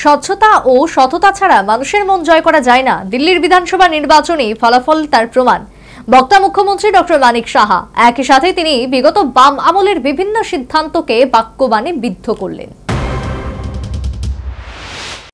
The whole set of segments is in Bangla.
স্বচ্ছতা ও সততা ছাড়া মানুষের মন জয় করা যায় না। দিল্লির বিধানসভা নির্বাচনে ফলাফল তার প্রমাণ। বক্তা মুখ্যমন্ত্রী ডক্টর মানিক সাহা। একই সাথে তিনি বিগত বাম আমলের বিভিন্ন সিদ্ধান্তকে বাক্যবাণে বিদ্ধ করলেন।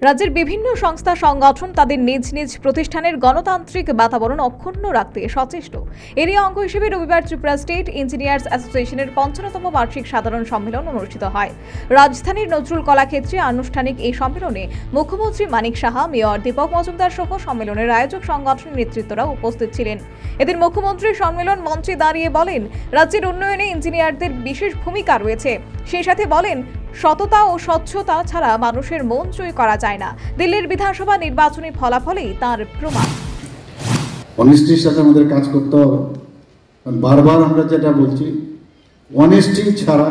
রাজ্যের বিভিন্ন সংস্থা সংগঠন তাদের নিজ নিজ প্রতিষ্ঠানের গণতান্ত্রিক বাতাবরণ অক্ষুণ্ণ রাখতে সচেষ্ট। এরই অঙ্গ হিসেবে রবিবার ত্রিপুরা স্টেট ইঞ্জিনিয়ার্স অ্যাসোসিয়েশনের ৫৫তম বার্ষিক সাধারণ সম্মেলন অনুষ্ঠিত হয়। রাজধানীর নজরুল কলাক্ষেত্রে আনুষ্ঠানিক এই সম্মেলনে মুখ্যমন্ত্রী মানিক সাহা, মেয়র দীপক মজুমদার সহ সম্মেলনের আয়োজক সংগঠনের নেতৃত্বরা উপস্থিত ছিলেন। এদিন মুখ্যমন্ত্রী সম্মেলন মঞ্চে দাঁড়িয়ে বলেন, রাজ্যের উন্নয়নে ইঞ্জিনিয়ারদের বিশেষ ভূমিকা রয়েছে। সেই সাথে বলেন, সততা ও স্বচ্ছতা ছাড়া মানুষের মন জয় করা যায় না। দিল্লির বিধানসভা নির্বাচনী ফলাফলেই তার প্রমাণ। অনেস্টির সাথে আমাদের কাজ করতে হবে। বারবার আমরা যেটা বলছি, অনেস্টি ছাড়া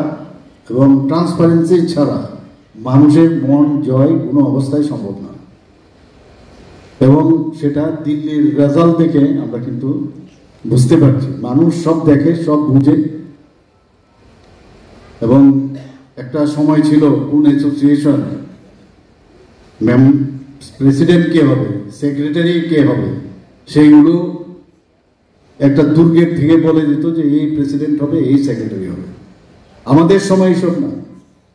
এবং ট্রান্সপারেন্সি ছাড়া মানুষের মন জয় কোনো অবস্থায় সম্ভব না। এবং সেটা দিল্লির রেজাল্ট দেখে আমরা কিন্তু বুঝতে পারছি। মানুষ সব দেখে, সব বুঝে। এবং একটা সময় ছিল কোন অ্যাসোসিয়েশন প্রেসিডেন্ট কে হবে, সেক্রেটারি কে হবে, সেইগুলো একটা দুর্গের থেকে বলে দিত যে এই প্রেসিডেন্ট হবে, এই সেক্রেটারি হবে। আমাদের সময় এইসব না।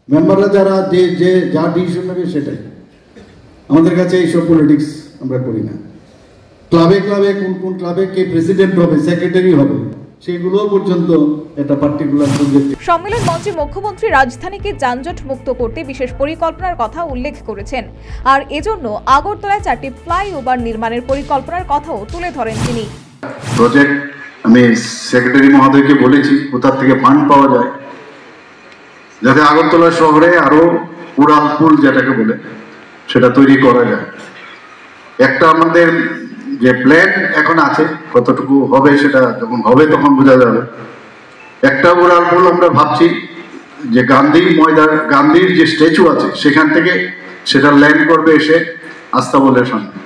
মেম্বাররা যারা যে যা ডিসিশন নেবে সেটাই। আমাদের কাছে এইসব পলিটিক্স আমরা করি না। ক্লাবে ক্লাবে কোন ক্লাবে কে প্রেসিডেন্ট হবে, সেক্রেটারি হবে, সেগুলো পর্যন্ত একটা পার্টিকুলার সম্মেলন মঞ্চে মুখ্যমন্ত্রী রাজধানীকে যানজট মুক্ত করতে বিশেষ পরিকল্পনার কথা উল্লেখ করেছেন। আর এজন্য আগরতলায় 4টি ফ্লাইওভার নির্মাণের পরিকল্পনার কথাও তুলে ধরেন তিনি। প্রজেক্ট আমি সেক্রেটারি মহোদয়কে বলেছি কোথা থেকে ফান্ড পাওয়া যায়, যাতে আগরতলা শহরে আরো উড়ালপুল যেটাকে বলে সেটা তৈরি করা যায়। একটা আমাদের যে প্ল্যান এখন আছে, কতটুকু হবে সেটা যখন হবে তখন বোঝা যাবে। একটা উড়ালপুল আমরা ভাবছি যে গান্ধীর যে স্ট্যাচু আছে সেখান থেকে সেটা ল্যান্ড করবে এসে আস্তাবলের সামনে,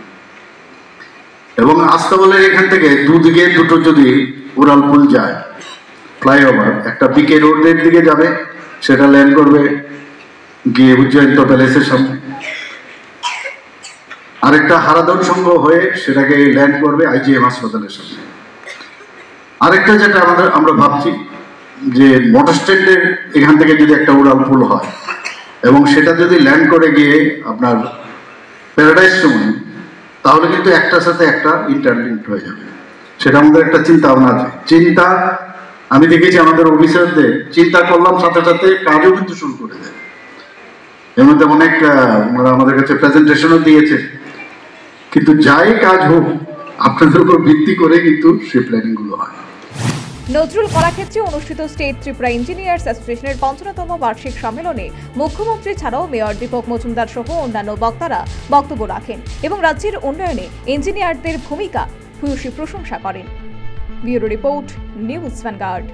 এবং আস্তাবলের এখান থেকে দুদিকে দুটো যদি উড়ালপুল যায় ফ্লাইওভার, একটা পিকে রোডের দিকে যাবে, সেটা ল্যান্ড করবে গিয়ে উজ্জয়ন্ত প্যালেসের সামনে, আরেকটা হারাধন সংঘ হয়ে সেটাকে ল্যান্ড করবে IGM হাসপাতালের সামনে। আরেকটা যেটা আমরা ভাবছি যে মোটর স্ট্যান্ডের এখান থেকে যদি একটা উড়ালপুল হয় এবং সেটা যদি ল্যান্ড করে গিয়ে আপনার প্যারাডাইস জোনে, তাহলে কিন্তু একটার সাথে একটা ইন্টারলিঙ্কড হয়ে যাবে। সেটা আমাদের একটা চিন্তা ভাবনা আছে। আমি দেখেছি আমাদের অফিসারদের চিন্তা করলাম, সাথে সাথে কাজও কিন্তু শুরু করে দেয়। এর মধ্যে অনেক আমাদের কাছে প্রেজেন্টেশনও দিয়েছে। কিন্তু যাই কাজ হোক, আপনাদের উপর ভিত্তি করে কিন্তু সেই প্ল্যানিং গুলো হয়। নজরুল কলাক্ষেত্রে অনুষ্ঠিত স্টেট ত্রিপুরা ইঞ্জিনিয়ার্স অ্যাসোসিয়েশনের ৫৫তম বার্ষিক সম্মেলনে মুখ্যমন্ত্রী ছাড়াও মেয়র দীপক মজুমদার সহ অন্যান্য বক্তারা বক্তব্য রাখেন এবং রাজ্যের উন্নয়নে ইঞ্জিনিয়ারদের ভূমিকা ভূয়সী প্রশংসা করেন। Bureau report, news vanguard.